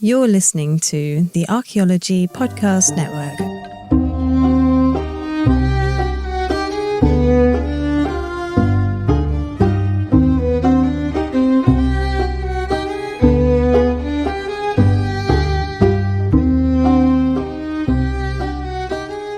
You're listening to the ArchPodNet Network.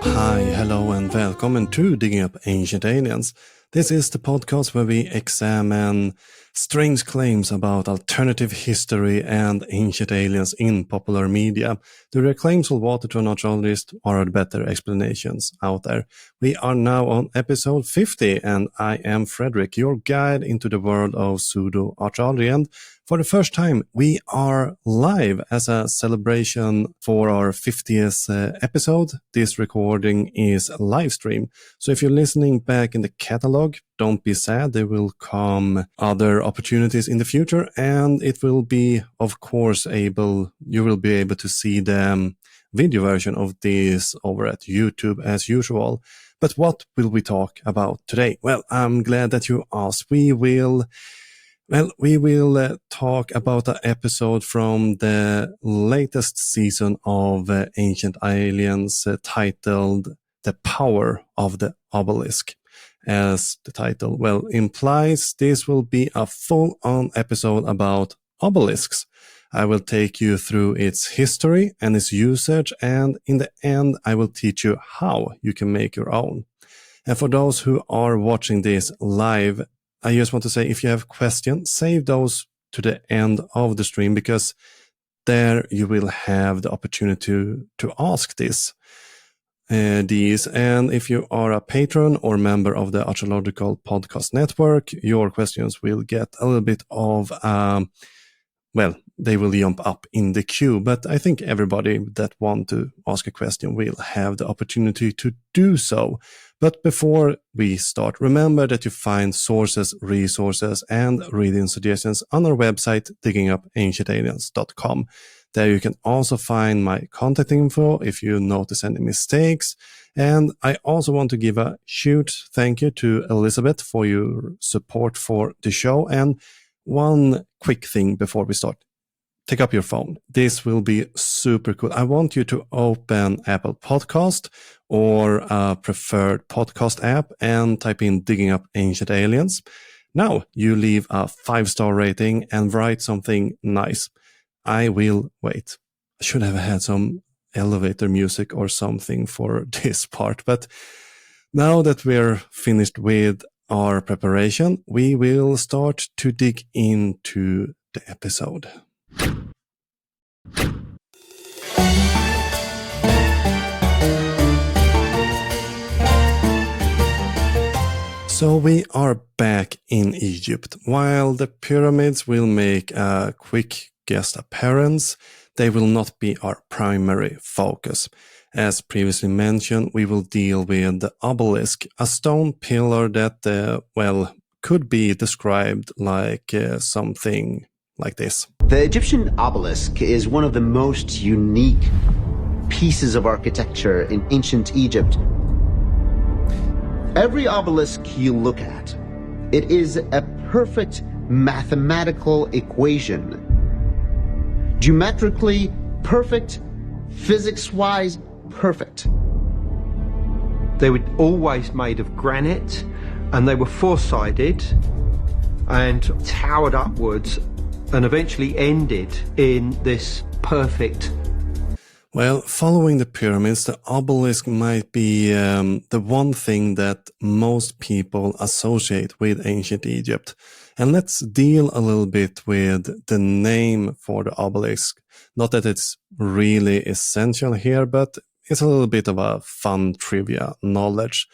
Hi, hello and welcome to Digging Up Ancient Aliens. This is the podcast where we examine strange claims about alternative history and ancient aliens in popular media. Do their claims hold water to an archaeologist, or are there better explanations out there? We are now on episode 50, and I am Fredrik, your guide into the world of pseudo-archaeology. And for the first time, we are live as a celebration for our 50th episode. This recording is a live stream. So if you're listening back in the catalog, don't be sad. There will come other opportunities in the future, and it will be, of course, you will be able to see the video version of this over at YouTube as usual. But what will we talk about today? Well, I'm glad that you asked. We will talk about an episode from the latest season of Ancient Aliens titled The Power of the Obelisk. As the title implies, this will be a full-on episode about obelisks. I will take you through its history and its usage, and in the end, I will teach you how you can make your own. And for those who are watching this live, I just want to say, if you have questions, save those to the end of the stream, because there you will have the opportunity to ask these. And if you are a patron or member of the Archaeological Podcast Network, your questions will get a little bit of, they will jump up in the queue. But I think everybody that want to ask a question will have the opportunity to do so. But before we start, remember that you find sources, resources, and reading suggestions on our website, diggingupancientaliens.com. There you can also find my contact info if you notice any mistakes. And I also want to give a huge thank you to Elizabeth for your support for the show. And one quick thing before we start. Take up your phone. This will be super cool. I want you to open Apple Podcast or a preferred podcast app and type in Digging Up Ancient Aliens. Now you leave a 5-star rating and write something nice. I will wait. I should have had some elevator music or something for this part. But now that we're finished with our preparation, we will start to dig into the episode. So we are back in Egypt. While the pyramids will make a quick guest appearance, they will not be our primary focus. As previously mentioned, we will deal with the obelisk, a stone pillar that, could be described like something like this. The Egyptian obelisk is one of the most unique pieces of architecture in ancient Egypt. Every obelisk you look at, it is a perfect mathematical equation. Geometrically perfect, physics-wise perfect. They were always made of granite, and they were four-sided and towered upwards and eventually ended in this perfect. Well, following the pyramids, the obelisk might be the one thing that most people associate with ancient Egypt. And let's deal a little bit with the name for the obelisk. Not that it's really essential here, but it's a little bit of a fun trivia knowledge.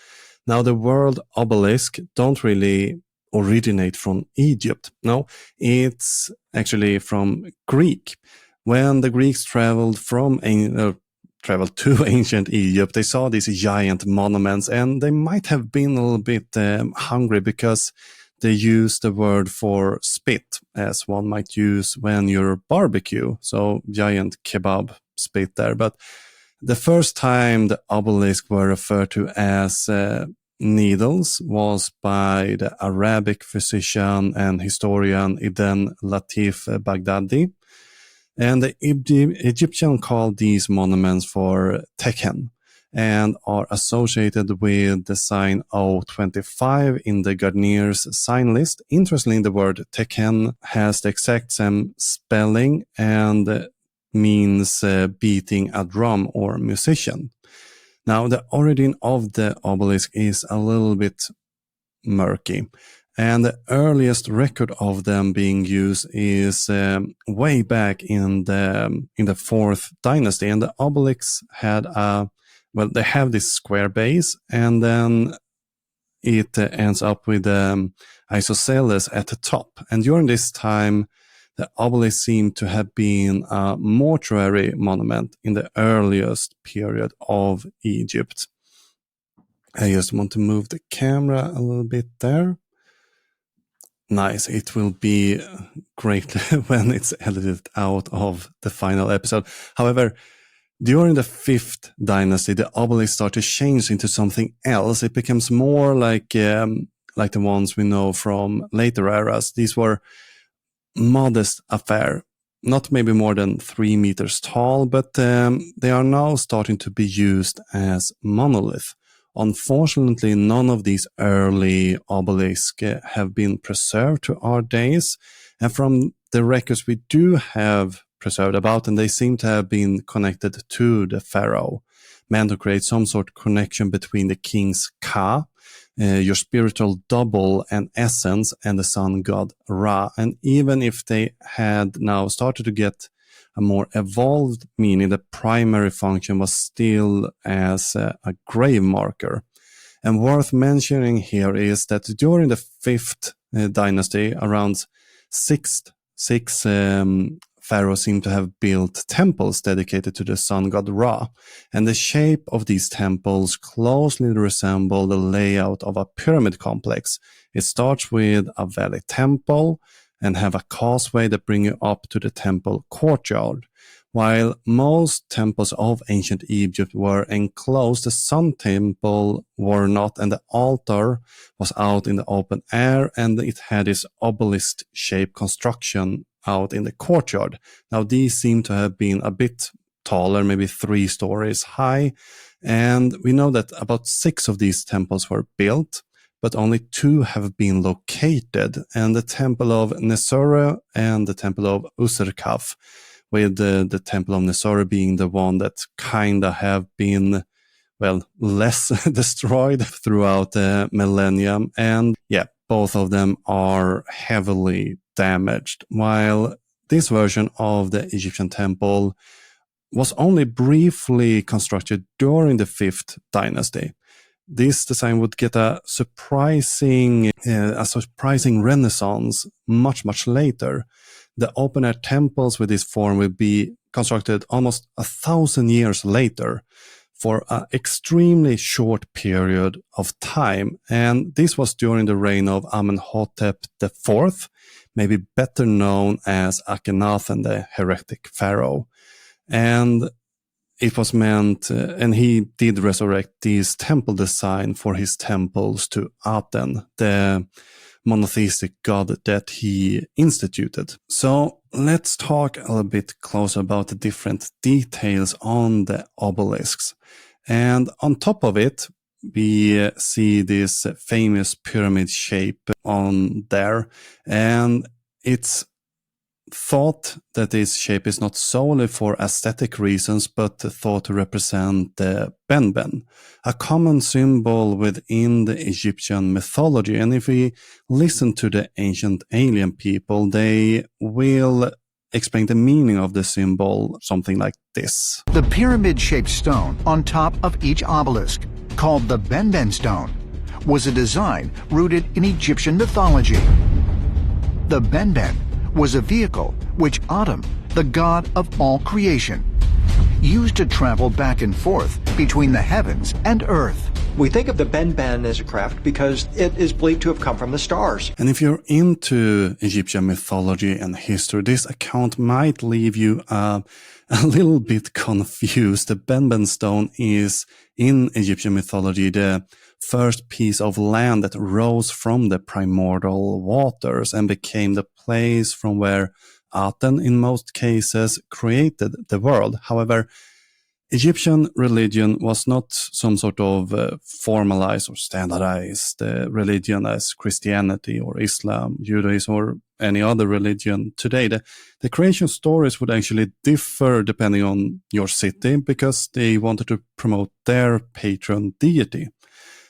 Now, the word obelisk don't really originate from Egypt. No, it's actually from Greek. When the Greeks traveled to ancient Egypt, they saw these giant monuments, and they might have been a little bit hungry, because they used the word for spit, as one might use when you're barbecue. So giant kebab spit there. But the first time the obelisk were referred to as needles was by the Arabic physician and historian Ibn Latif Baghdadi. And the Egyptian called these monuments for Tekhen and are associated with the sign O25 in the Gardner's sign list. Interestingly, the word Tekhen has the exact same spelling and means beating a drum or musician. Now, the origin of the obelisk is a little bit murky. And the earliest record of them being used is way back in the 4th dynasty. And the obelisks had they have this square base, and then it ends up with isosceles at the top. And during this time, the obelisk seemed to have been a mortuary monument in the earliest period of Egypt. I just want to move the camera a little bit there. Nice. It will be great when it's edited out of the final episode. However, during the 5th dynasty, the obelisk started to change into something else. It becomes more like the ones we know from later eras. These were modest affair, not maybe more than 3 meters tall, but they are now starting to be used as monolith. Unfortunately, none of these early obelisks have been preserved to our days. And from the records we do have preserved about them, they seem to have been connected to the pharaoh, meant to create some sort of connection between the king's Ka, your spiritual double and essence, and the sun god Ra. And even if they had now started to get a more evolved meaning, the primary function was still as a grave marker. And worth mentioning here is that during the 5th dynasty, around six pharaohs seem to have built temples dedicated to the sun god Ra. And the shape of these temples closely resemble the layout of a pyramid complex. It starts with a valley temple and have a causeway that bring you up to the temple courtyard. While most temples of ancient Egypt were enclosed, the sun temple were not, and the altar was out in the open air, and it had this obelisk-shaped construction out in the courtyard. Now, these seem to have been a bit taller, maybe 3 stories high, and we know that about 6 of these temples were built, but only 2 have been located, and the temple of Nesore and the temple of Userkaf, with the temple of Nesore being the one that kinda have been, less destroyed throughout the millennium. And both of them are heavily damaged, while this version of the Egyptian temple was only briefly constructed during the 5th dynasty. This design would get a surprising renaissance much later. The open-air temples with this form will be constructed almost 1,000 years later for an extremely short period of time. And this was during the reign of Amenhotep IV, maybe better known as Akhenaten, the heretic pharaoh. And it was meant, and he did resurrect this temple design for his temples to Aten, the monotheistic god that he instituted. So let's talk a little bit closer about the different details on the obelisks. And on top of it, we see this famous pyramid shape on there. And it's thought that this shape is not solely for aesthetic reasons, but thought to represent the benben, a common symbol within the Egyptian mythology. And if we listen to the ancient alien people, they will explain the meaning of the symbol something like this. The pyramid-shaped stone on top of each obelisk, called the benben stone, was a design rooted in Egyptian mythology. The benben was a vehicle which Atum, the god of all creation, used to travel back and forth between the heavens and earth. We think of the benben as a craft because it is believed to have come from the stars. And if you're into Egyptian mythology and history, this account might leave you a little bit confused. The benben stone is, in Egyptian mythology, the first piece of land that rose from the primordial waters and became the place from where Aten in most cases created the world. However, Egyptian religion was not some sort of formalized or standardized religion as Christianity or Islam, Judaism, or any other religion today. The creation stories would actually differ depending on your city because they wanted to promote their patron deity.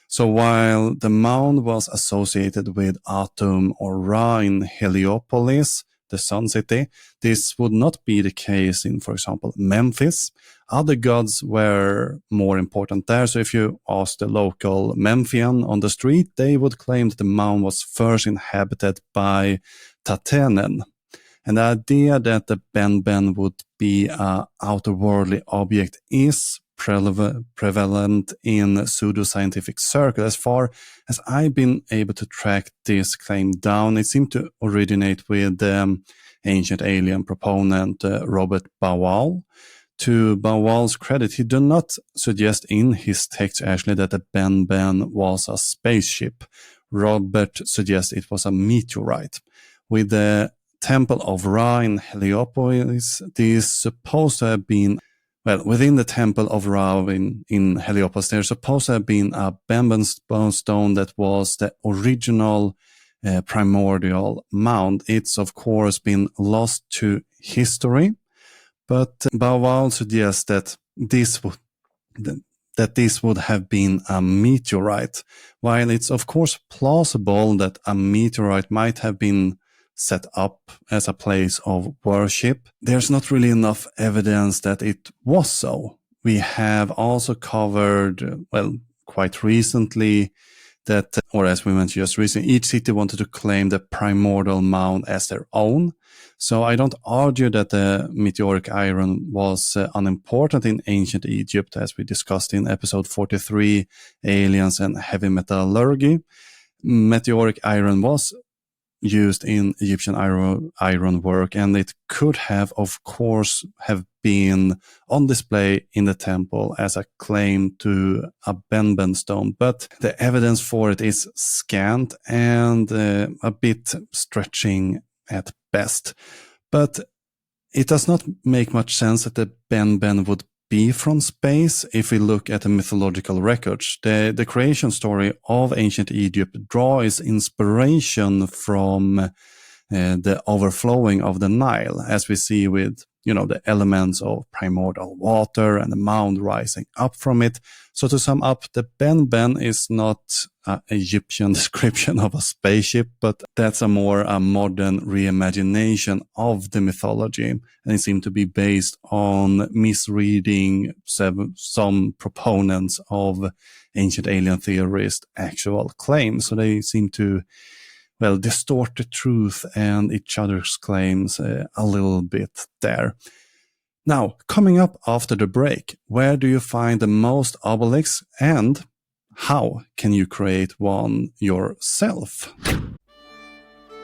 So while the mound was associated with Atum or Ra in Heliopolis, the sun city, this would not be the case in, for example, Memphis. Other gods were more important there. So if you ask the local Memphian on the street, they would claim that the mound was first inhabited by Tatenen. And the idea that the benben would be an outerworldly object is prevalent in pseudoscientific circles. As far as I've been able to track this claim down, it seemed to originate with ancient alien proponent Robert Bauwau. To Bauwau's credit, he did not suggest in his text actually that the benben was a spaceship. Robert suggests it was a meteorite. With the Temple of Ra in Heliopolis, this is supposed to have been within the Temple of Ra in Heliopolis, there's supposed to have been a benben stone that was the original primordial mound. It's, of course, been lost to history, but Bauwau suggests that this would have been a meteorite. While it's, of course, plausible that a meteorite might have been set up as a place of worship, there's not really enough evidence that it was so. We have also covered, quite recently, that, or as we mentioned just recently, each city wanted to claim the primordial mound as their own. So I don't argue that the meteoric iron was unimportant in ancient Egypt, as we discussed in episode 43, Aliens and Heavy Metallurgy. Meteoric iron was used in Egyptian iron work, and it could have, of course, have been on display in the temple as a claim to a benben stone, but the evidence for it is scant and a bit stretching at best. But it does not make much sense that the benben would be from space if we look at the mythological records. The creation story of ancient Egypt draws inspiration from the overflowing of the Nile, as we see with, the elements of primordial water and the mound rising up from it. So to sum up, the benben is not an Egyptian description of a spaceship, but that's a more modern reimagination of the mythology. And it seemed to be based on misreading some proponents of ancient alien theorists' actual claims. So they seem to distort the truth and each other's claims a little bit there. Now, coming up after the break, where do you find the most obelisks and how can you create one yourself?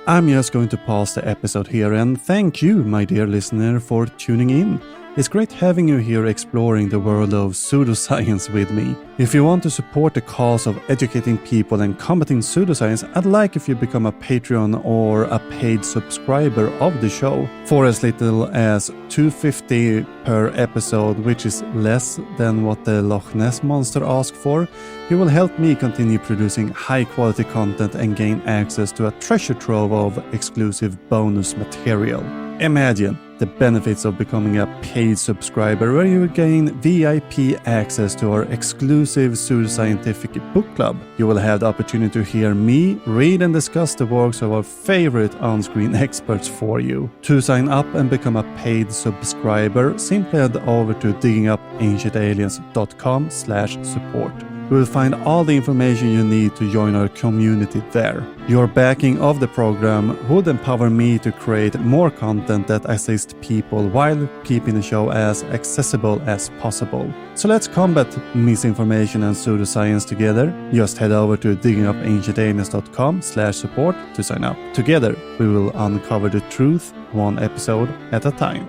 I'm just going to pause the episode here and thank you, my dear listener, for tuning in. It's great having you here exploring the world of pseudoscience with me. If you want to support the cause of educating people and combating pseudoscience, I'd like if you become a Patreon or a paid subscriber of the show. For as little as $2.50 per episode, which is less than what the Loch Ness Monster asked for, you will help me continue producing high-quality content and gain access to a treasure trove of exclusive bonus material. Imagine the benefits of becoming a paid subscriber, where you gain VIP access to our exclusive pseudoscientific book club. You will have the opportunity to hear me read and discuss the works of our favorite on-screen experts for you. To sign up and become a paid subscriber, simply head over to diggingupancientaliens.com/support. You will find all the information you need to join our community there. Your backing of the program would empower me to create more content that assists people while keeping the show as accessible as possible. So let's combat misinformation and pseudoscience together. Just head over to diggingupancientaliens.com/support to sign up. Together, we will uncover the truth one episode at a time.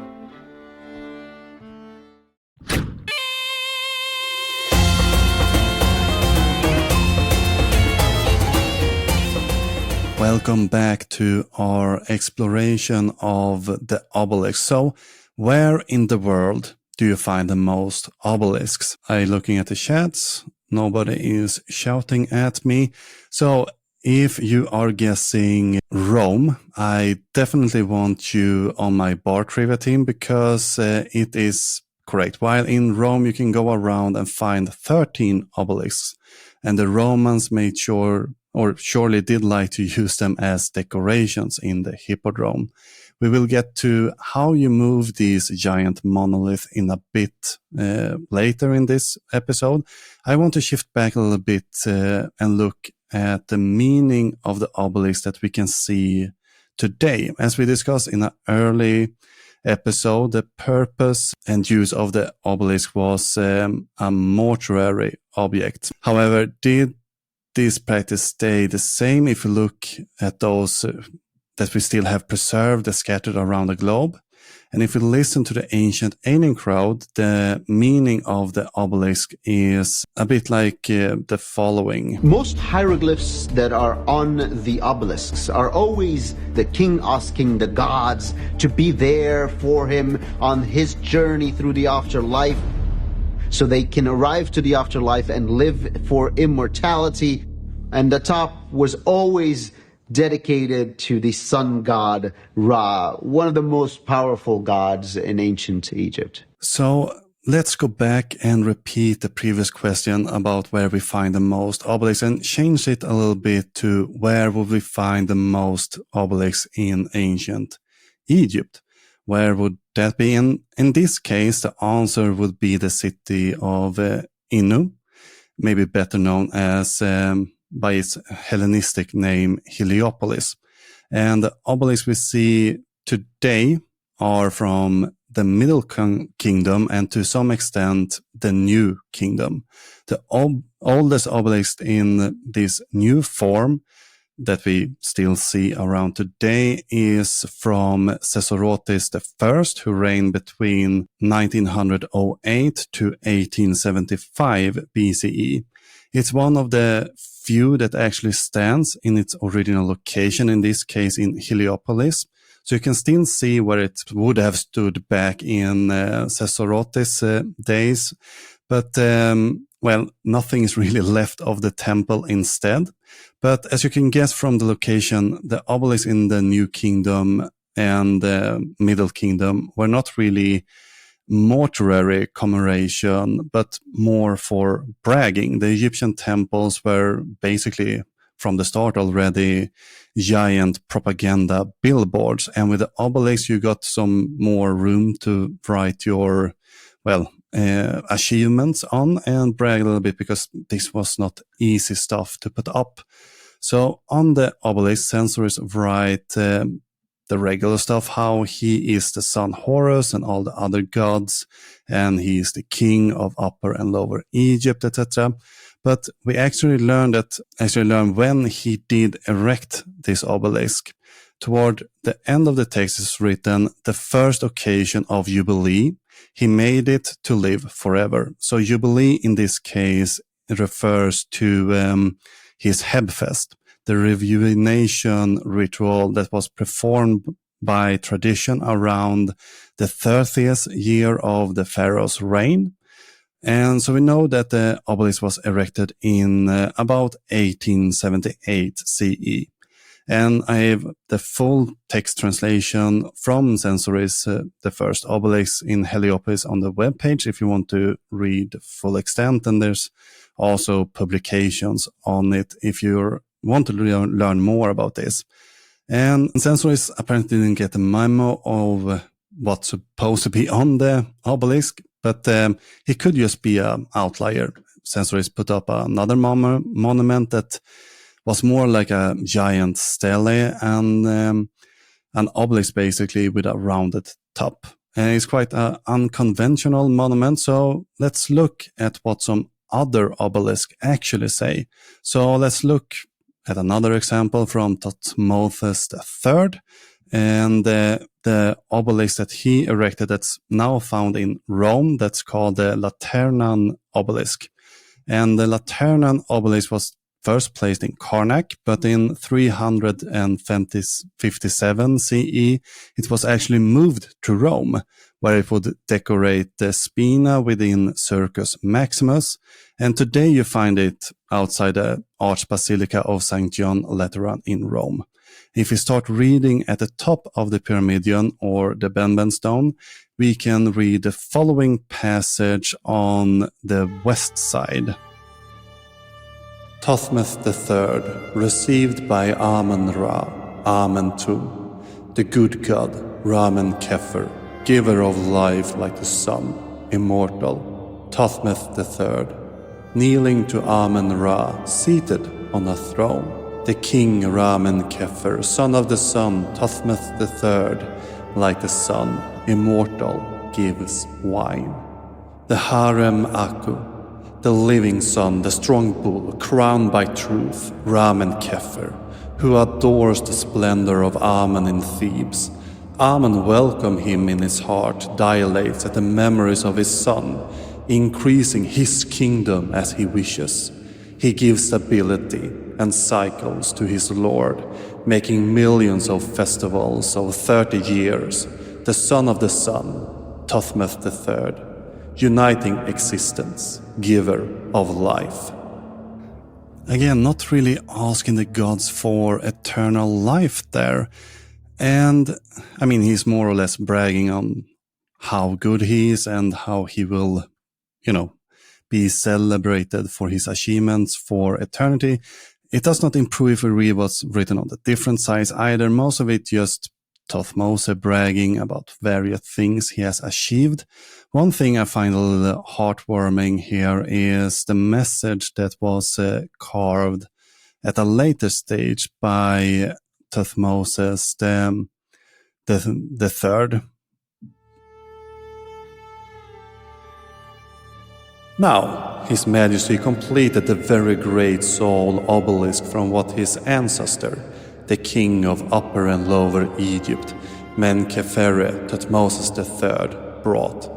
Welcome back to our exploration of the obelisk. So, where in the world do you find the most obelisks? I'm looking at the chats. Nobody is shouting at me. So, if you are guessing Rome, I definitely want you on my bar trivia team because it is correct. While in Rome, you can go around and find 13 obelisks, and the Romans made sure, or surely did like to use them as decorations in the Hippodrome. We will get to how you move these giant monoliths in a bit later in this episode. I want to shift back a little bit and look at the meaning of the obelisk that we can see today. As we discussed in an early episode, the purpose and use of the obelisk was a mortuary object. However, did this practice stay the same if you look at those that we still have preserved and scattered around the globe? And if you listen to the ancient alien crowd, the meaning of the obelisk is a bit like the following. Most hieroglyphs that are on the obelisks are always the king asking the gods to be there for him on his journey through the afterlife, so they can arrive to the afterlife and live for immortality. And the top was always dedicated to the sun god Ra, one of the most powerful gods in ancient Egypt. So let's go back and repeat the previous question about where we find the most obelisks and change it a little bit to where would we find the most obelisks in ancient Egypt? Where would that be? And in this case, the answer would be the city of Inu, maybe better known as by its Hellenistic name, Heliopolis. And the obelisks we see today are from the Middle Kingdom and to some extent the New Kingdom. The oldest obelisk in this new form that we still see around today is from Sesostris I, who reigned between 1908 to 1875 BCE. It's one of the few that actually stands in its original location, in this case in Heliopolis. So you can still see where it would have stood back in Sesostris days. But, well, nothing is really left of the temple instead. But as you can guess from the location, the obelisks in the New Kingdom and the Middle Kingdom were not really mortuary commemoration, but more for bragging. The Egyptian temples were basically from the start already giant propaganda billboards. And with the obelisk, you got some more room to write your, well, achievements on and brag a little bit, because this was not easy stuff to put up. So on the obelisk, censors write the regular stuff, how he is the sun Horus and all the other gods, and he is the king of Upper and Lower Egypt, etc. But we actually learn when he did erect this obelisk. Toward the end of the text is written, the first occasion of Jubilee, he made it to live forever. So Jubilee in this case refers to his Hebfest, the rejuvenation ritual that was performed by tradition around the 30th year of the pharaoh's reign. And so we know that the obelisk was erected in about 1878 CE. And I have the full text translation from Sensori's the first obelisk in Heliopolis on the webpage if you want to read the full extent. And there's also publications on it if you want to learn more about this. And Sensoris apparently didn't get a memo of what's supposed to be on the obelisk, but he could just be an outlier. Sensoris put up another monument that was more like a giant stele and an obelisk basically with a rounded top. And it's quite an unconventional monument. So let's look at what some other obelisks actually say. So let's look at another example from Thutmose III, and the obelisk that he erected that's now found in Rome, that's called the Laternan obelisk. And the Laternan obelisk was first placed in Karnak, but in 357 CE, it was actually moved to Rome, where it would decorate the spina within Circus Maximus, and today you find it outside the Archbasilica of St. John Lateran in Rome. If we start reading at the top of the Pyramidion or the benben stone, we can read the following passage on the west side. Thothmeth III, received by Amen-Ra, Amen-Tum, the good god, Ramen-Kefer, giver of life like the sun, immortal, Thothmeth III, kneeling to Amen-Ra, seated on a throne, the king Ramen-Kefer, son of the sun, Thothmeth III, like the sun, immortal, gives wine. The Harem Aku, the living sun, the strong bull, crowned by truth, Ramen-Kefer, who adores the splendor of Amen in Thebes. Amen welcomes him in his heart, dilates at the memories of his son, increasing his kingdom as he wishes. He gives stability and cycles to his lord, making millions of festivals of 30 years, the son of the sun, Thothmeth III, uniting existence, giver of life. Again, not really asking the gods for eternal life there. And, I mean, he's more or less bragging on how good he is and how he will, be celebrated for his achievements for eternity. It does not improve if we read what's written on the different sides either. Most of it just Thothmose bragging about various things he has achieved. One thing I find a little heartwarming here is the message that was carved at a later stage by Thothmoses the third. Now, His Majesty completed the very great soul obelisk from what his ancestor, the king of Upper and Lower Egypt, Menkefere Thutmoses III, brought.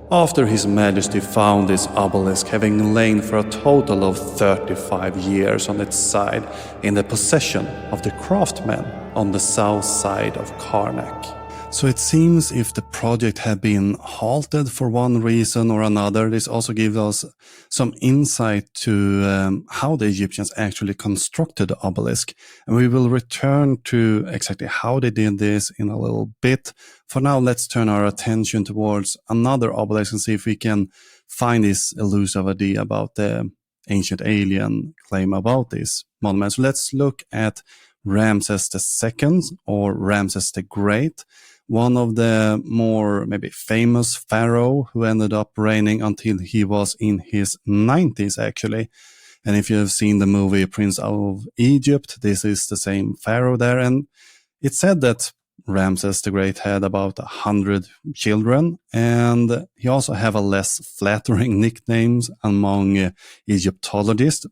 After His Majesty found this obelisk, having lain for a total of 35 years on its side in the possession of the craftsmen on the south side of Karnak. So it seems if the project had been halted for one reason or another, this also gives us some insight to how the Egyptians actually constructed the obelisk. And we will return to exactly how they did this in a little bit. For now, let's turn our attention towards another obelisk and see if we can find this elusive idea about the ancient alien claim about this monument. So let's look at Ramses II or Ramses the Great, one of the more maybe famous pharaoh who ended up reigning until he was in his 90s actually. And if you have seen the movie Prince of Egypt, this is the same pharaoh there. And it's said that Ramses the Great had about 100 children, and he also have a less flattering nicknames among Egyptologists.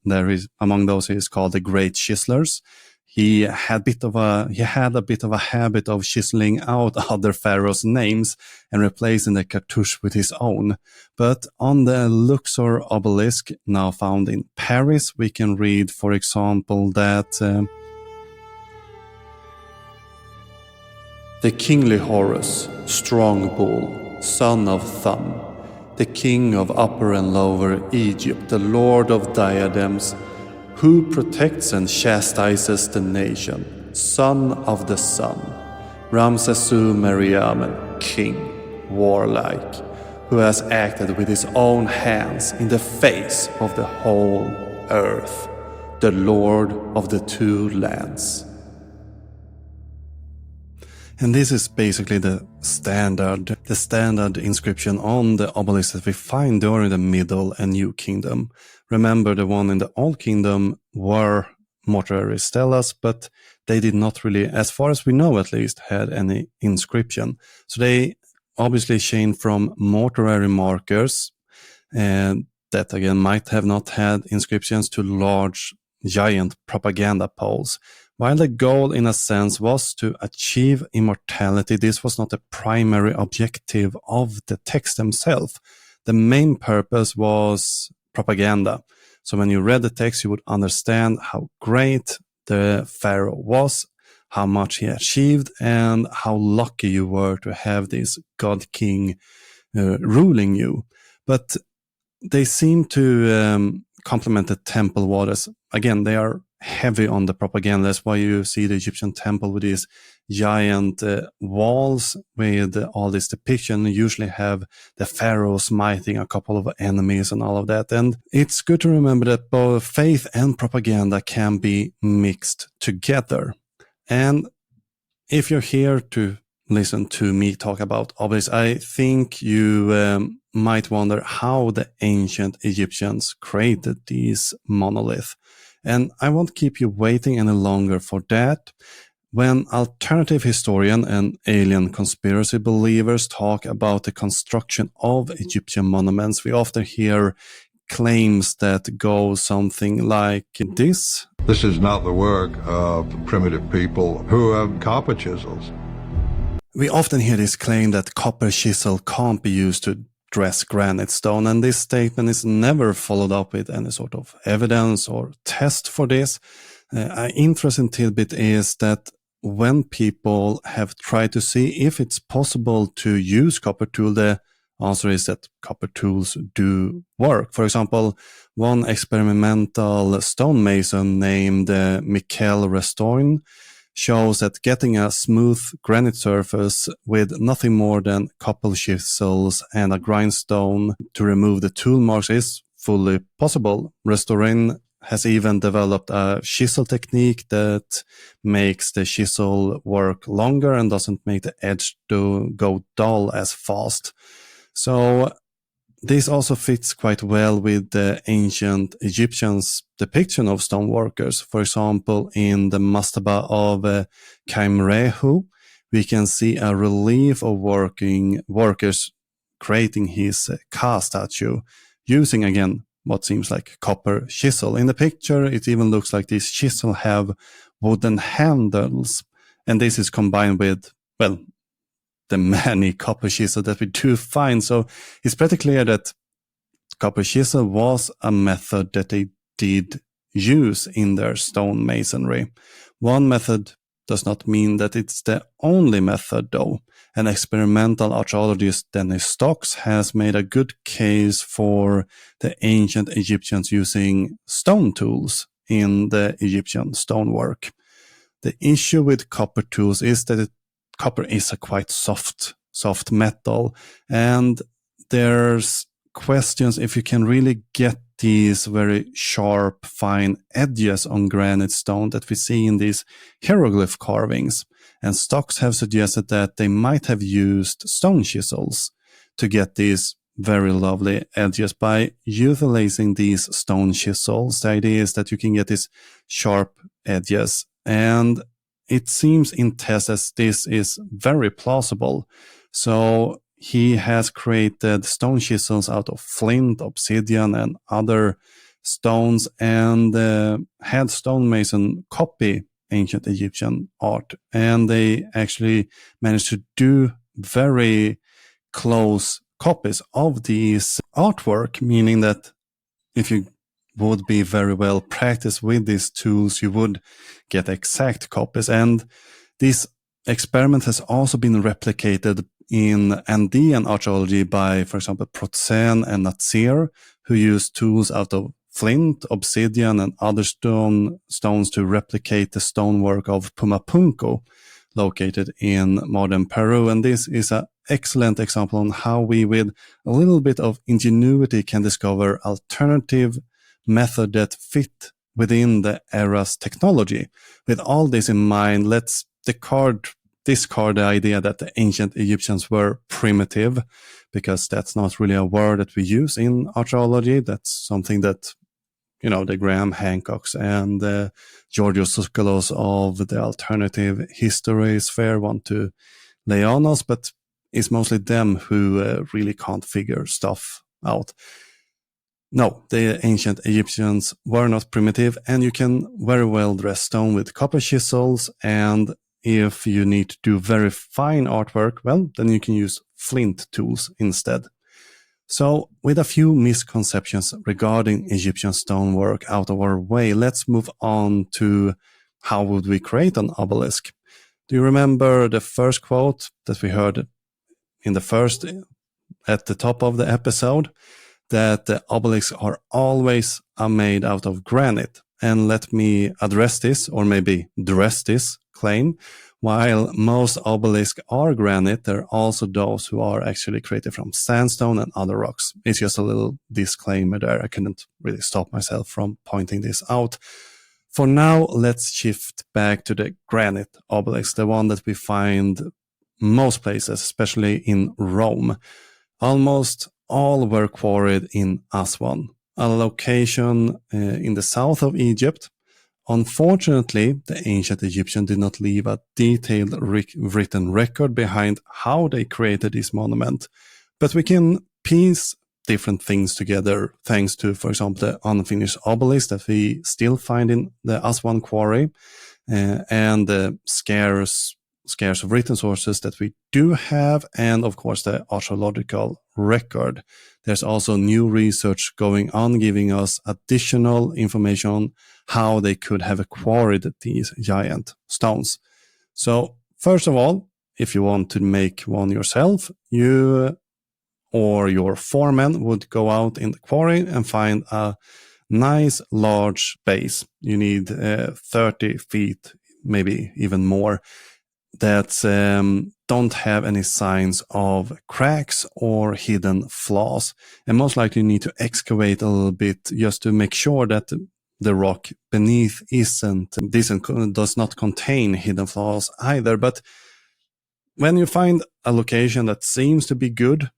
Among those he is called the Great Chiselers. He had a bit of a habit of chiseling out other pharaohs' names and replacing the cartouche with his own. But on the Luxor obelisk, now found in Paris, we can read, for example, that the kingly Horus, strong bull, son of Thumb, the king of Upper and Lower Egypt, the lord of diadems, who protects and chastises the nation, son of the sun, Ramsesu Meriamen, king, warlike, who has acted with his own hands in the face of the whole earth, the lord of the two lands. And this is basically the standard inscription on the obelisk that we find during the Middle and New Kingdom. Remember, the one in the Old Kingdom were mortuary stelas, but they did not really, as far as we know at least, had any inscription. So they obviously changed from mortuary markers, and that again might have not had inscriptions, to large, giant propaganda poles. While the goal, in a sense, was to achieve immortality, this was not the primary objective of the text themselves. The main purpose was propaganda. So when you read the text, you would understand how great the pharaoh was, how much he achieved, and how lucky you were to have this god king ruling you. But they seem to complement the temple waters. Again, they are heavy on the propaganda. That's why you see the Egyptian temple with these giant walls with all this depiction. You usually have the pharaohs smiting a couple of enemies and all of that. And it's good to remember that both faith and propaganda can be mixed together. And if you're here to listen to me talk about Obelisk, I think you might wonder how the ancient Egyptians created these monoliths. And I won't keep you waiting any longer for that. When alternative historian and alien conspiracy believers talk about the construction of Egyptian monuments, we often hear claims that go something like this. This is not the work of primitive people who have copper chisels. We often hear this claim that copper chisel can't be used to dress granite stone, and this statement is never followed up with any sort of evidence or test for this. An interesting tidbit is that when people have tried to see if it's possible to use copper tool, the answer is that copper tools do work. For example, one experimental stonemason named Michael Restoin shows that getting a smooth granite surface with nothing more than copper chisels and a grindstone to remove the tool marks is fully possible. Restoin has even developed a chisel technique that makes the chisel work longer and doesn't make the edge to go dull as fast. So this also fits quite well with the ancient Egyptians' depiction of stoneworkers. For example, in the mastaba of Kaimrehu, we can see a relief of workers creating his Ka statue using, again, what seems like copper chisel. In the picture, it even looks like these chisels have wooden handles. And this is combined with, well, the many copper chisels that we do find. So it's pretty clear that copper chisel was a method that they did use in their stonemasonry. One method does not mean that it's the only method, though. An experimental archaeologist, Dennis Stocks, has made a good case for the ancient Egyptians using stone tools in the Egyptian stonework. The issue with copper tools is that copper is a quite soft metal, and there's questions if you can really get these very sharp, fine edges on granite stone that we see in these hieroglyph carvings. And Stocks have suggested that they might have used stone chisels to get these very lovely edges. By utilizing these stone chisels, the idea is that you can get these sharp edges. And it seems in tests as this is very plausible. So he has created stone chisels out of flint, obsidian, and other stones, and had stonemason copy ancient Egyptian art. And they actually managed to do very close copies of these artwork, meaning that if you would be very well practiced with these tools, you would get exact copies. And this experiment has also been replicated in Andean archaeology by, for example, Protzen and Natsir, who used tools out of flint, obsidian, and other stones to replicate the stonework of Pumapunku, located in modern Peru. And this is an excellent example on how we, with a little bit of ingenuity, can discover alternative method that fit within the era's technology. With all this in mind, let's discard the idea that the ancient Egyptians were primitive, because that's not really a word that we use in archaeology. That's something that, the Graham Hancocks and Giorgio Tsoukalos of the alternative history sphere want to lay on us, but it's mostly them who really can't figure stuff out. No, the ancient Egyptians were not primitive, and you can very well dress stone with copper chisels, and if you need to do very fine artwork, well, then you can use flint tools instead. So with a few misconceptions regarding Egyptian stonework out of our way, let's move on to how would we create an obelisk. Do you remember the first quote that we heard in the first, at the top of the episode, that the obelisks are always made out of granite? And let me address this, or maybe dress this claim. While most obelisks are granite, there are also those who are actually created from sandstone and other rocks. It's just a little disclaimer there. I couldn't really stop myself from pointing this out. For now, let's shift back to the granite obelisk, the one that we find most places, especially in Rome. Almost all were quarried in Aswan, a location in the south of Egypt. Unfortunately, the ancient Egyptians did not leave a detailed written record behind how they created this monument, but we can piece different things together thanks to, for example, the unfinished obelisk that we still find in the Aswan quarry, and the scarce written sources that we do have, and of course the archaeological record. There's also new research going on giving us additional information on how they could have quarried these giant stones. So first of all, if you want to make one yourself, you or your foreman would go out in the quarry and find a nice large base. You need 30 feet, maybe even more, that don't have any signs of cracks or hidden flaws. And most likely you need to excavate a little bit just to make sure that the rock beneath does not contain hidden flaws either. But when you find a location that seems to be good,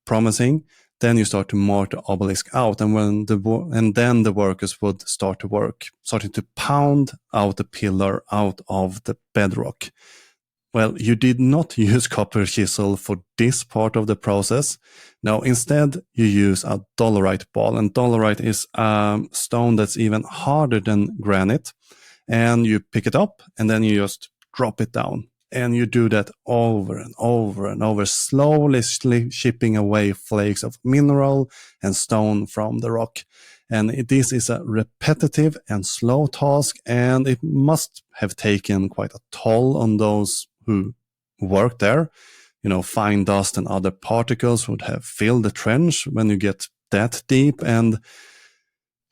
promising, then you start to mark the obelisk out, and then the workers would start to work, starting to pound out the pillar out of the bedrock. Well, you did not use copper chisel for this part of the process. No, instead you use a dolerite ball, and dolerite is a stone that's even harder than granite. And you pick it up and then you just drop it down. And you do that over and over and over, slowly chipping away flakes of mineral and stone from the rock. And this is a repetitive and slow task, and it must have taken quite a toll on those who worked there. You know, fine dust and other particles would have filled the trench when you get that deep, and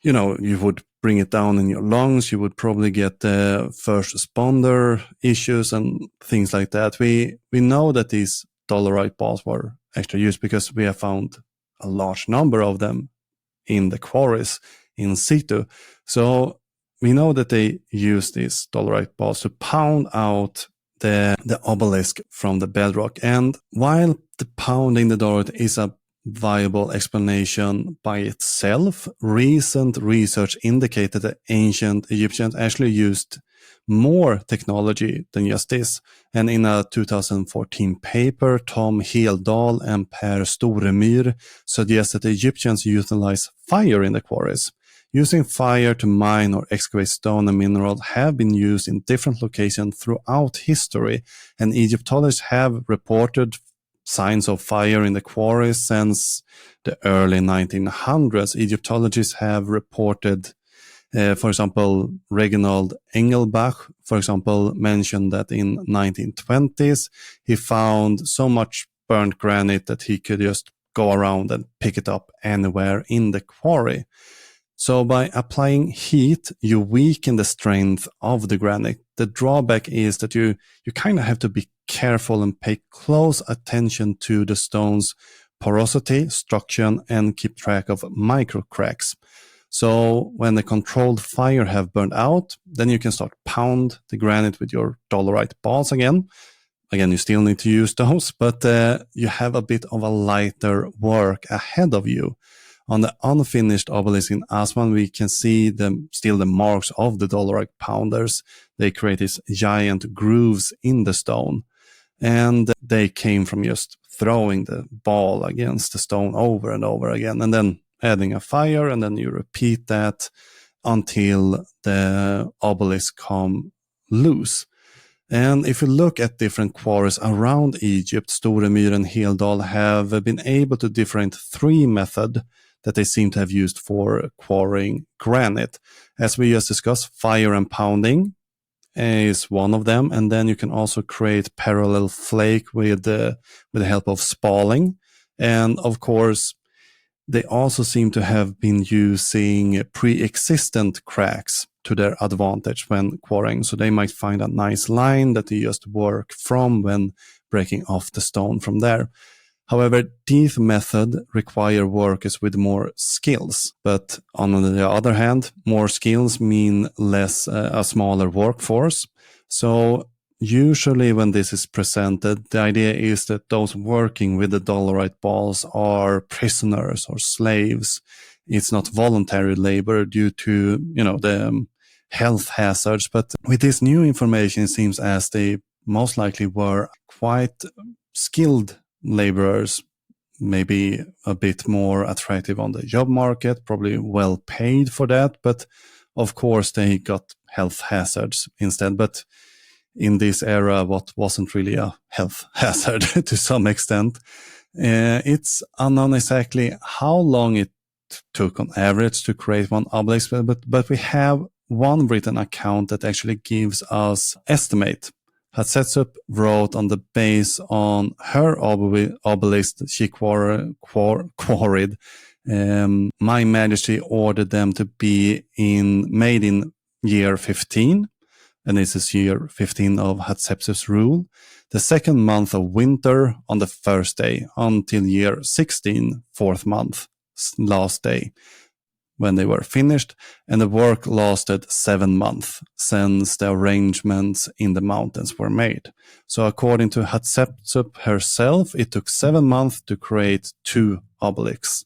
you know, you would bring it down in your lungs. You would probably get first responder issues and things like that. We know that these dolerite balls were actually used because we have found a large number of them in the quarries in situ. So we know that they use these dolerite balls to pound out the obelisk from the bedrock. And while the pounding the dolerite is a viable explanation by itself, recent research indicated that ancient Egyptians actually used more technology than just this. And in a 2014 paper, Tom Heldahl and Per Storemyr suggest that the Egyptians utilize fire in the quarries. Using fire to mine or excavate stone and mineral have been used in different locations throughout history, and Egyptologists have reported signs of fire in the quarries since the early 1900s. Egyptologists have reported, for example, Reginald Engelbach, for example, mentioned that in 1920s, he found so much burnt granite that he could just go around and pick it up anywhere in the quarry. So by applying heat, you weaken the strength of the granite. The drawback is that you kind of have to be careful and pay close attention to the stone's porosity, structure, and keep track of micro cracks. So when the controlled fire have burned out, then you can start pound the granite with your dolerite balls again. Again, you still need to use those, but you have a bit of a lighter work ahead of you. On the unfinished obelisk in Aswan, we can see still the marks of the dolerite pounders. They create these giant grooves in the stone, and they came from just throwing the ball against the stone over and over again, and then adding a fire, and then you repeat that until the obelisk come loose. And if you look at different quarries around Egypt, Storemyr and Heldal have been able to differentiate 3 methods that they seem to have used for quarrying granite. As we just discussed, fire and pounding is one of them. And then you can also create parallel flake with the help of spalling. And of course, they also seem to have been using pre-existent cracks to their advantage when quarrying. So they might find a nice line that they just work from when breaking off the stone from there. However, these methods require workers with more skills. But on the other hand, more skills mean a smaller workforce. So usually when this is presented, the idea is that those working with the dolerite balls are prisoners or slaves. It's not voluntary labor due to, the health hazards. But with this new information, it seems as they most likely were quite skilled laborers, maybe a bit more attractive on the job market, probably well paid for that. But of course, they got health hazards instead. But in this era, what wasn't really a health hazard to some extent. It's unknown exactly how long it took on average to create one obelisk, but we have one written account that actually gives us estimate. Hatshepsut wrote on the base on her obelisk she quarried. My Majesty ordered them to be made in year 15. And this is year 15 of Hatshepsut's rule. The second month of winter on the first day until year 16, fourth month, last day, when they were finished. And the work lasted 7 months since the arrangements in the mountains were made. So according to Hatshepsut herself, it took 7 months to create 2 obelisks.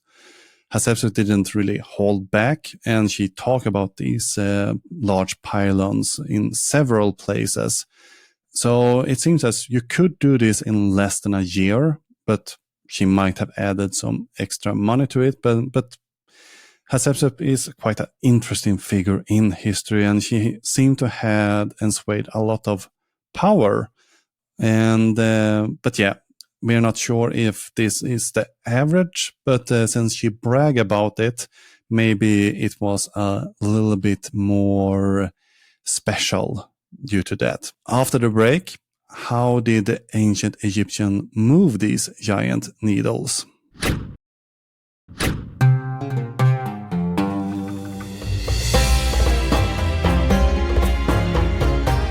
Hatshepsut didn't really hold back, and she talked about these large pylons in several places. So it seems as you could do this in less than a year, but she might have added some extra money to it. But Hatshepsut is quite an interesting figure in history, and she seemed to have swayed a lot of power. And but yeah. We're not sure if this is the average, but since she bragged about it, maybe it was a little bit more special due to that. After the break, how did the ancient Egyptians move these giant needles?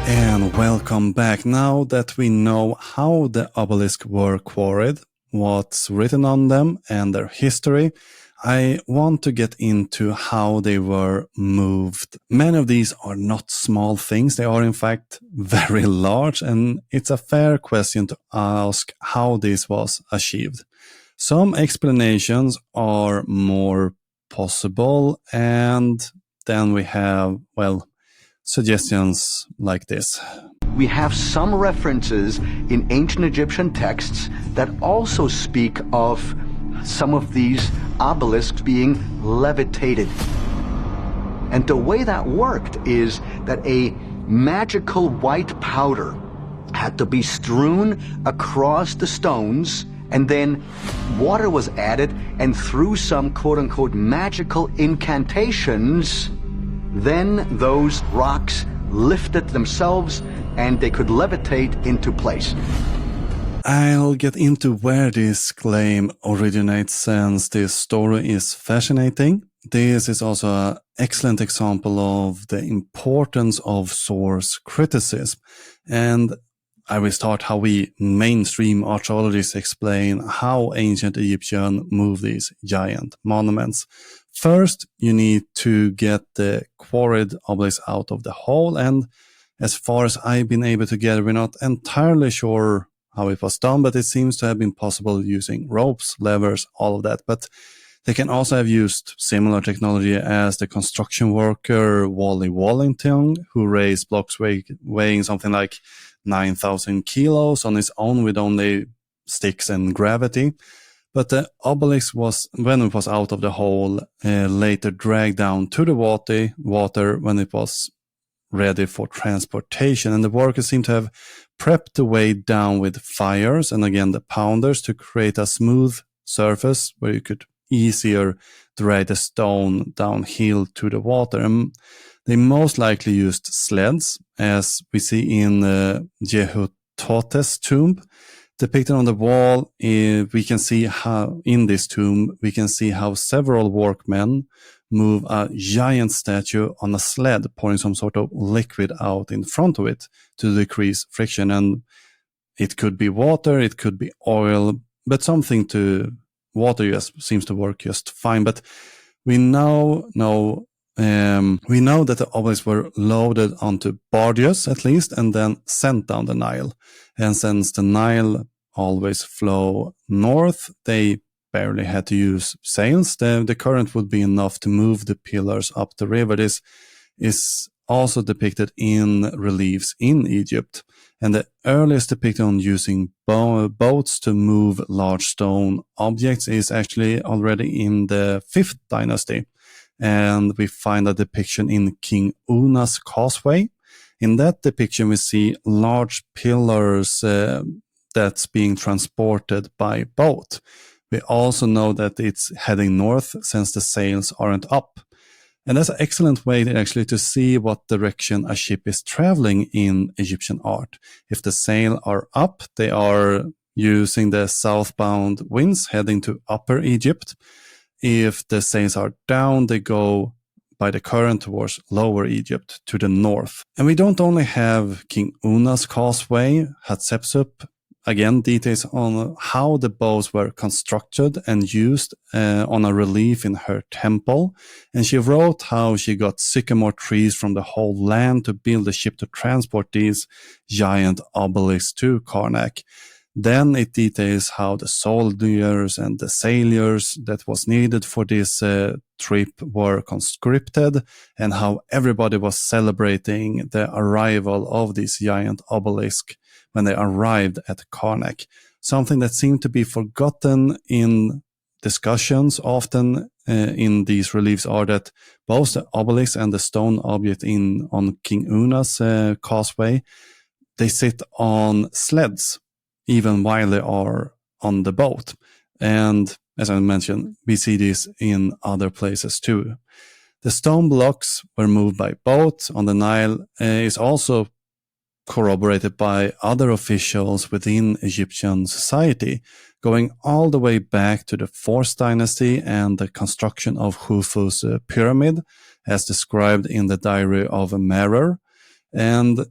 And welcome back. Now that we know how the obelisks were quarried, what's written on them, and their history, I want to get into how they were moved. Many of these are not small things. They are, in fact, very large, and it's a fair question to ask how this was achieved. Some explanations are more possible, and then we have, suggestions like this. We have some references in ancient Egyptian texts that also speak of some of these obelisks being levitated. And the way that worked is that a magical white powder had to be strewn across the stones, and then water was added, and through some quote-unquote magical incantations, then those rocks lifted themselves and they could levitate into place. I'll get into where this claim originates, since this story is fascinating. This is also an excellent example of the importance of source criticism. And I will start how we mainstream archaeologists explain how ancient Egyptians moved these giant monuments. First, you need to get the quarried obelisk out of the hole, and as far as I've been able to get, we're not entirely sure how it was done, but it seems to have been possible using ropes, levers, all of that. But they can also have used similar technology as the construction worker Wally Wallington, who raised blocks weighing something like 9,000 kilos on his own with only sticks and gravity. But the obelisk was, when it was out of the hole, later dragged down to the water when it was ready for transportation. And the workers seem to have prepped the way down with fires and again the pounders to create a smooth surface where you could easier drag the stone downhill to the water. And they most likely used sleds, as we see in Jehototes' tomb. Depicted on the wall, we can see how in this tomb we can see how several workmen move a giant statue on a sled, pouring some sort of liquid out in front of it to decrease friction. And it could be water, it could be oil, but something to water just seems to work just fine. But we now know that the obelisks were loaded onto barges at least and then sent down the Nile. And since the Nile always flow north, they barely had to use sails. The current would be enough to move the pillars up the river. This is also depicted in reliefs in Egypt. And the earliest depiction on using boats to move large stone objects is actually already in the 5th dynasty. And we find a depiction in King Una's causeway. In that depiction, we see large pillars that's being transported by boat. We also know that it's heading north since the sails aren't up. And that's an excellent way to see what direction a ship is traveling in Egyptian art. If the sails are up, they are using the southbound winds heading to Upper Egypt. If the sails are down, they go by the current towards Lower Egypt to the north. And we don't only have King Una's causeway, Hatshepsut, again, details on how the bows were constructed and used on a relief in her temple. And she wrote how she got sycamore trees from the whole land to build a ship to transport these giant obelisks to Karnak. Then it details how the soldiers and the sailors that was needed for this trip were conscripted and how everybody was celebrating the arrival of this giant obelisk when they arrived at Karnak. Something that seemed to be forgotten in discussions often in these reliefs are that both the obelisk and the stone object on King Una's causeway, they sit on sleds even while they are on the boat. And as I mentioned, we see this in other places too. The stone blocks were moved by boat on the Nile is also corroborated by other officials within Egyptian society, going all the way back to the 4th dynasty and the construction of Khufu's pyramid, as described in the diary of Merer. And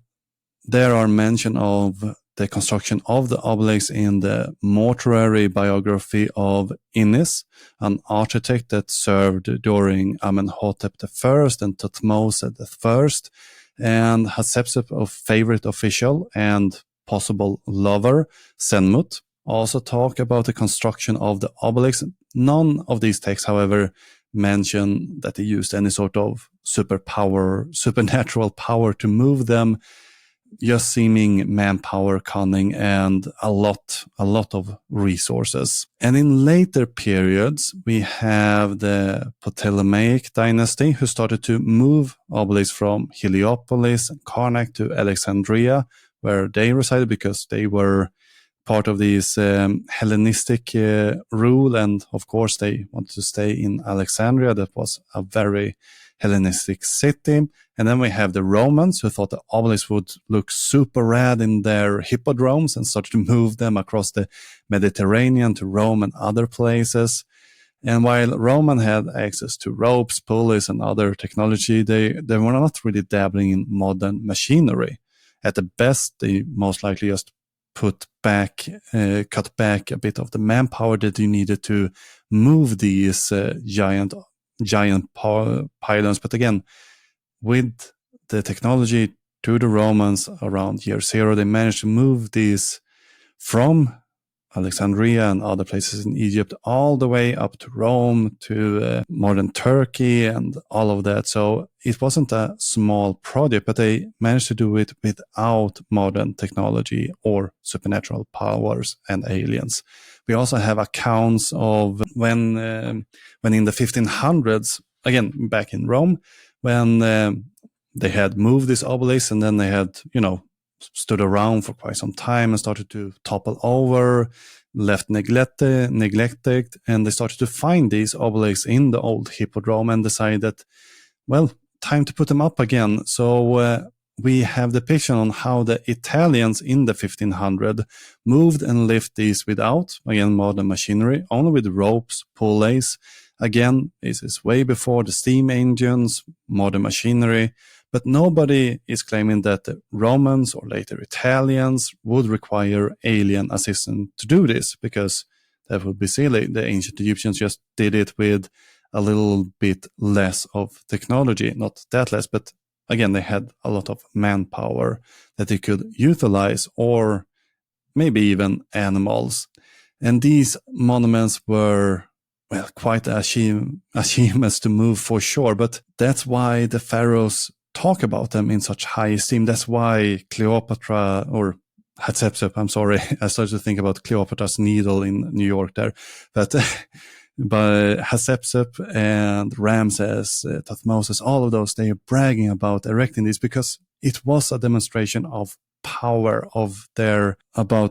there are mention of the construction of the obelisk in the mortuary biography of Innis, an architect that served during Amenhotep I and Thutmose I, and Hatshepsut, a favorite official and possible lover, Senmut, also talk about the construction of the obelisk. None of these texts, however, mention that they used any sort of supernatural power to move them, just seeming manpower, cunning, and a lot of resources. And in later periods, we have the Ptolemaic dynasty, who started to move obelisks from Heliopolis and Karnak to Alexandria, where they resided because they were part of this Hellenistic rule. And of course, they wanted to stay in Alexandria. That was a very Hellenistic city. And then we have the Romans, who thought the obelisks would look super rad in their hippodromes and started to move them across the Mediterranean to Rome and other places. And while Roman had access to ropes, pulleys, and other technology, they were not really dabbling in modern machinery. At the best, they most likely just cut back a bit of the manpower that you needed to move these giant pylons. But again, with the technology to the Romans around year 0, they managed to move these from Alexandria and other places in Egypt all the way up to Rome, to modern Turkey and all of that. So it wasn't a small project, but they managed to do it without modern technology or supernatural powers and aliens. We also have accounts of when in the 1500s, again, back in Rome, when they had moved this obelisk, and then they had, stood around for quite some time and started to topple over, left neglected, and they started to find these obelisks in the old hippodrome and decided that, well, time to put them up again. So we have the picture on how the Italians in the 1500 moved and lifted these without, again, modern machinery, only with ropes, pulleys. Again, this is way before the steam engines, modern machinery, but nobody is claiming that the Romans or later Italians would require alien assistance to do this, because that would be silly. The ancient Egyptians just did it with a little bit less of technology, not that less, but again, they had a lot of manpower that they could utilize, or maybe even animals. And these monuments were, well, quite achievements to move for sure, but that's why the pharaohs talk about them in such high esteem. That's why Cleopatra, or Hatshepsut, I'm sorry, I started to think about Cleopatra's Needle in New York there, but Hatshepsut and Ramses, Thutmose, all of those, they are bragging about erecting this because it was a demonstration of power of how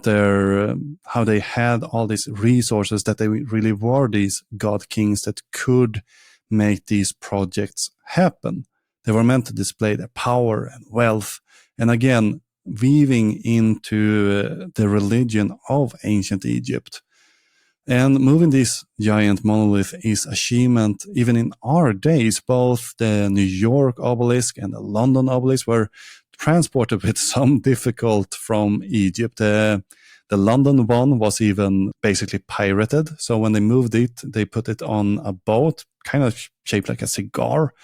they had all these resources, that they really were these god kings that could make these projects happen. They were meant to display their power and wealth, and again, weaving into the religion of ancient Egypt. And moving this giant monolith is achievement even in our days. Both the New York obelisk and the London obelisk were transported with some difficulty from Egypt. The London one was even basically pirated. So when they moved it, they put it on a boat, kind of shaped like a cigar,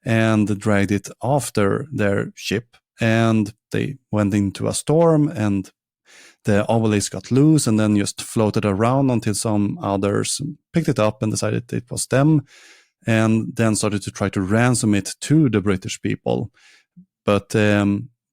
and dragged it after their ship. And they went into a storm, and the obelisk got loose and then just floated around until some others picked it up and decided it was them, and then started to try to ransom it to the British people. But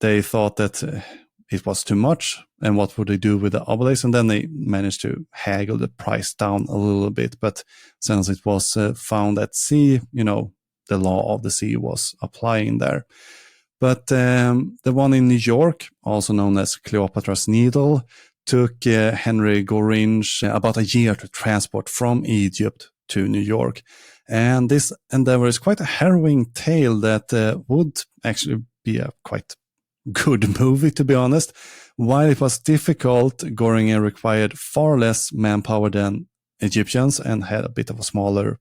they thought that it was too much, and what would they do with the obelisk? And then they managed to haggle the price down a little bit. But since it was found at sea, the law of the sea was applying there. But the one in New York, also known as Cleopatra's Needle, took Henry Gorringe about a year to transport from Egypt to New York. And this endeavor is quite a harrowing tale that would actually be a quite good movie, to be honest. While it was difficult, Gorringe required far less manpower than Egyptians and had a bit of a smaller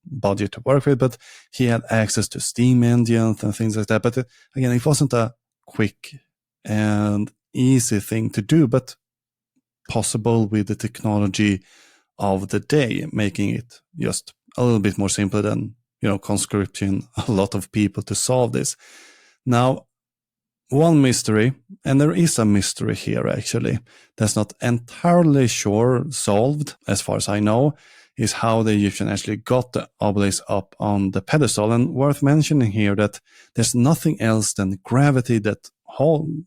budget to work with, but he had access to steam engines and things like that. But again, it wasn't a quick and easy thing to do, but possible with the technology of the day, making it just a little bit more simple than, conscripting a lot of people to solve this. Now, one mystery, and there is a mystery here actually, that's not entirely solved as far as I know, is how the Egyptians actually got the obelisk up on the pedestal. And worth mentioning here that there's nothing else than gravity that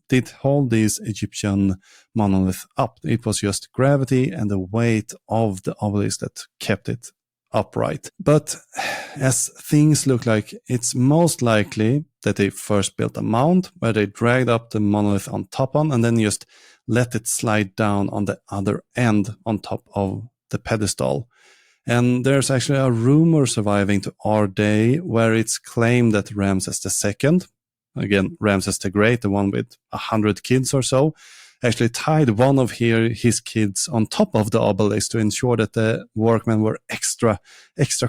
did hold these Egyptian monoliths up. It was just gravity and the weight of the obelisk that kept it upright. But as things look like, it's most likely that they first built a mound where they dragged up the monolith on top on, and then just let it slide down on the other end on top of the pedestal. And there's actually a rumor surviving to our day where it's claimed that Ramses II, again, Ramses the Great, the one with 100 kids or so, actually tied one of his kids on top of the obelisk to ensure that the workmen were extra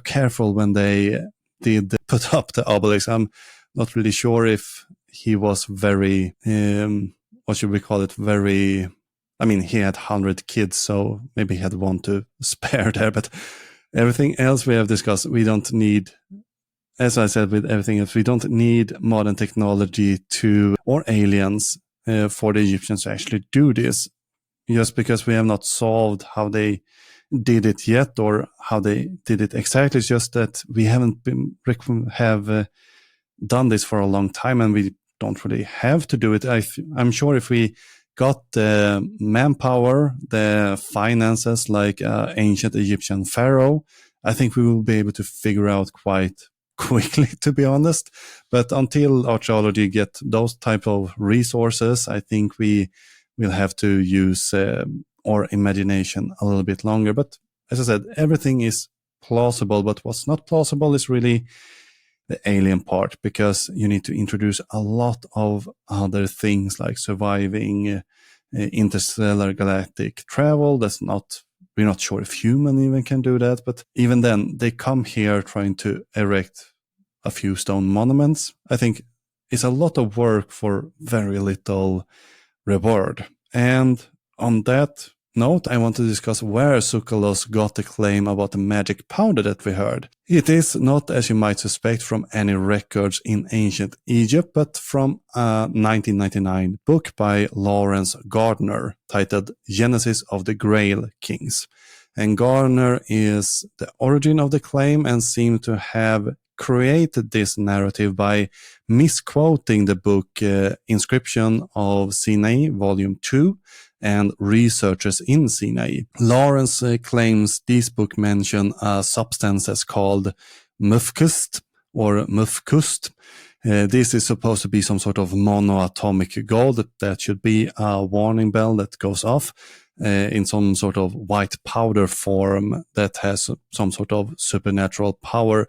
careful when they did put up the obelisk. I'm not really sure if he was very, what should we call it, he had 100 kids, so maybe he had one to spare there, but everything else we have discussed, we don't need, as I said, with everything else, we don't need modern technology or aliens for the Egyptians to actually do this, just because we have not solved how they did it yet or how they did it exactly. It's just that we haven't done this for a long time, and we don't really have to do it. I'm sure if we got the manpower, the finances like ancient Egyptian pharaoh, I think we will be able to figure out quite quickly, to be honest. But until archaeology get those type of resources, I think we will have to use our imagination a little bit longer. But as I said, everything is plausible, but what's not plausible is really the alien part, because you need to introduce a lot of other things like surviving interstellar galactic travel. We're not sure if human even can do that, but even then they come here trying to erect a few stone monuments. I think it's a lot of work for very little reward. And on that note, I want to discuss where Tsoukalos got the claim about the magic powder that we heard. It is not, as you might suspect, from any records in ancient Egypt, but from a 1999 book by Lawrence Gardner titled Genesis of the Grail Kings. And Gardner is the origin of the claim and seemed to have created this narrative by misquoting the book Inscription of Sinai, Volume 2, and Researchers in Sinai. Lawrence claims this book mention a substance that's called mufkust or mufkust. This is supposed to be some sort of monoatomic gold that should be a warning bell that goes off in some sort of white powder form that has some sort of supernatural power.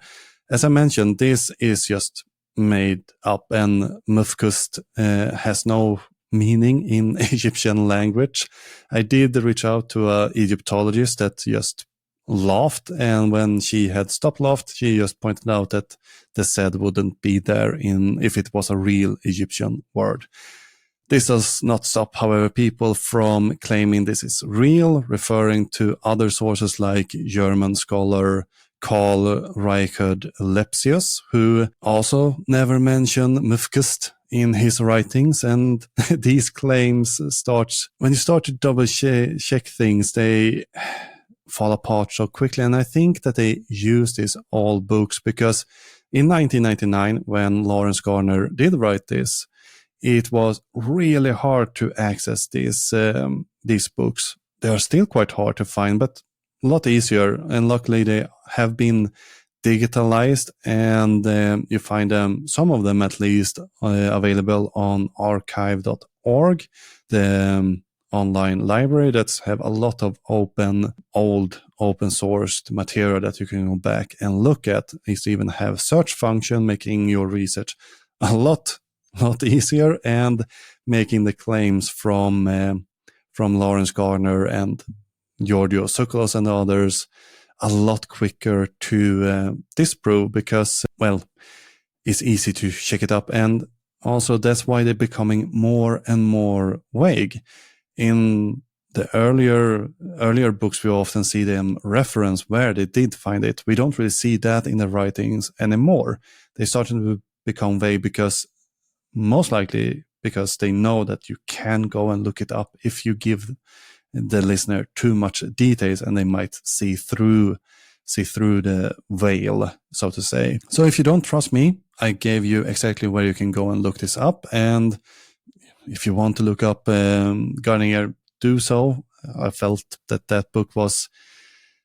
As I mentioned, this is just made up, and mufkust has no meaning in Egyptian language. I did reach out to an Egyptologist that just laughed, and when she had stopped laughed, she just pointed out that the said wouldn't be there if it was a real Egyptian word. This does not stop, however, people from claiming this is real, referring to other sources like German scholar Karl Reichard Lepsius, who also never mentioned mufkust in his writings. And these claims when you start to double check things, they fall apart so quickly. And I think that they use these old books because in 1999, when Lawrence Gardner did write this, it was really hard to access these books. They are still quite hard to find, but a lot easier. And luckily they have been digitalized, and you find them, some of them at least, available on archive.org, the online library that's have a lot of open sourced material that you can go back and look at. It even have search function, making your research a lot easier, and making the claims from Lawrence Gardner and Giorgio Tsoukalos and others a lot quicker to disprove, because, well, it's easy to check it up. And also that's why they're becoming more and more vague. In the earlier books, we often see them reference where they did find it. We don't really see that in the writings anymore. They started to become vague most likely because they know that you can go and look it up if you give the listener too much details, and they might see through the veil, so to say. So if you don't trust me, I gave you exactly where you can go and look this up. And if you want to look up Gardner, do so. I felt that book was,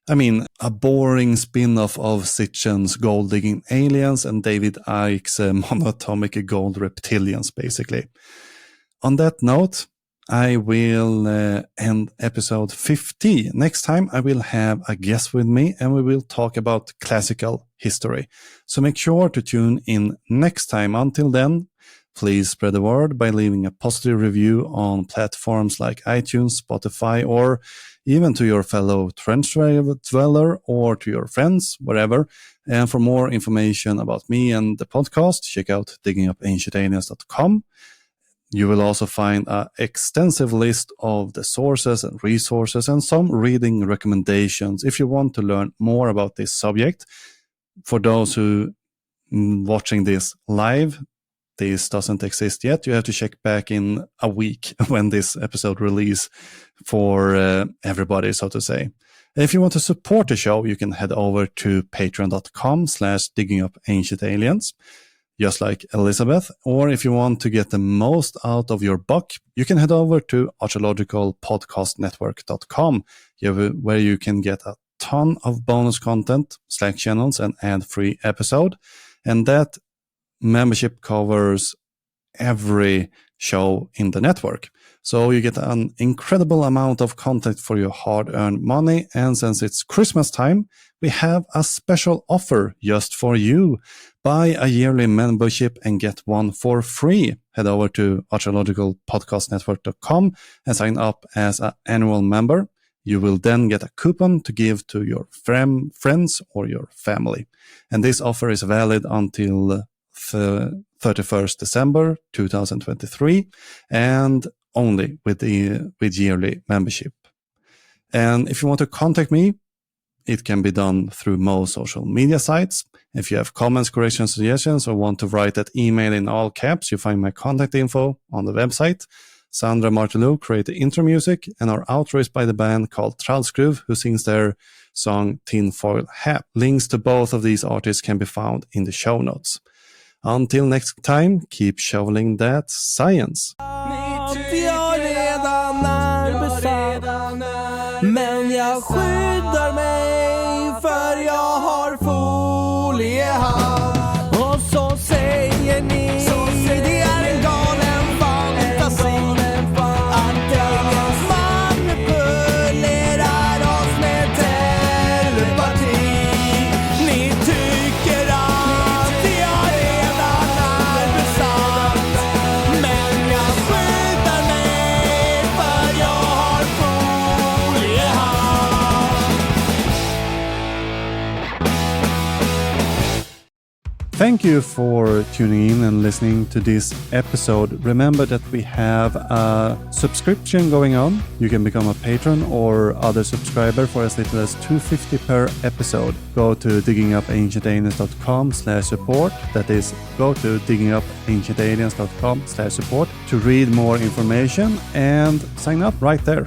a boring spin-off of Sitchin's Gold-Digging Aliens and David Icke's Monatomic Gold Reptilians, basically. On that note, I will end episode 50. Next time, I will have a guest with me, and we will talk about classical history. So make sure to tune in next time. Until then, please spread the word by leaving a positive review on platforms like iTunes, Spotify, or even to your fellow trench dweller or to your friends, wherever. And for more information about me and the podcast, check out diggingupancientaliens.com. You will also find an extensive list of the sources and resources and some reading recommendations if you want to learn more about this subject. For those who watching this live, this doesn't exist yet. You have to check back in a week when this episode release for everybody, so to say. If you want to support the show, you can head over to patreon.com/diggingupancientaliens. Just like Elizabeth. Or if you want to get the most out of your buck, you can head over to archaeologicalpodcastnetwork.com, where you can get a ton of bonus content, Slack channels, and ad-free episode. And that membership covers every show in the network. So you get an incredible amount of content for your hard-earned money. And since it's Christmas time, we have a special offer just for you. Buy a yearly membership and get one for free. Head over to archaeologicalpodcastnetwork.com and sign up as an annual member. You will then get a coupon to give to your friends or your family. And this offer is valid until 31st December 2023 and only with yearly membership. And if you want to contact me, it can be done through most social media sites. If you have comments, corrections, suggestions, or want to write that email in all caps, you find my contact info on the website. Sandra Martelou created the intro music, and our outro is by the band called Trallskruv, who sings their song Tinfoil Hat. Links to both of these artists can be found in the show notes. Until next time, keep shoveling that science. Men jag skyddar mig för jag har foliehatt. Och så säger ni det är en galen fantasi att ingen manipulerar oss med telepati. Ni tycker att jag redan är besatt, men jag skyddar mig för jag har Thank you for tuning in and listening to this episode. Remember that we have a subscription going on. You can become a patron or other subscriber for as little as $2.50 per episode. Go to diggingupancientaliens.com/support. That is, go to diggingupancientaliens.com/support to read more information and sign up right there.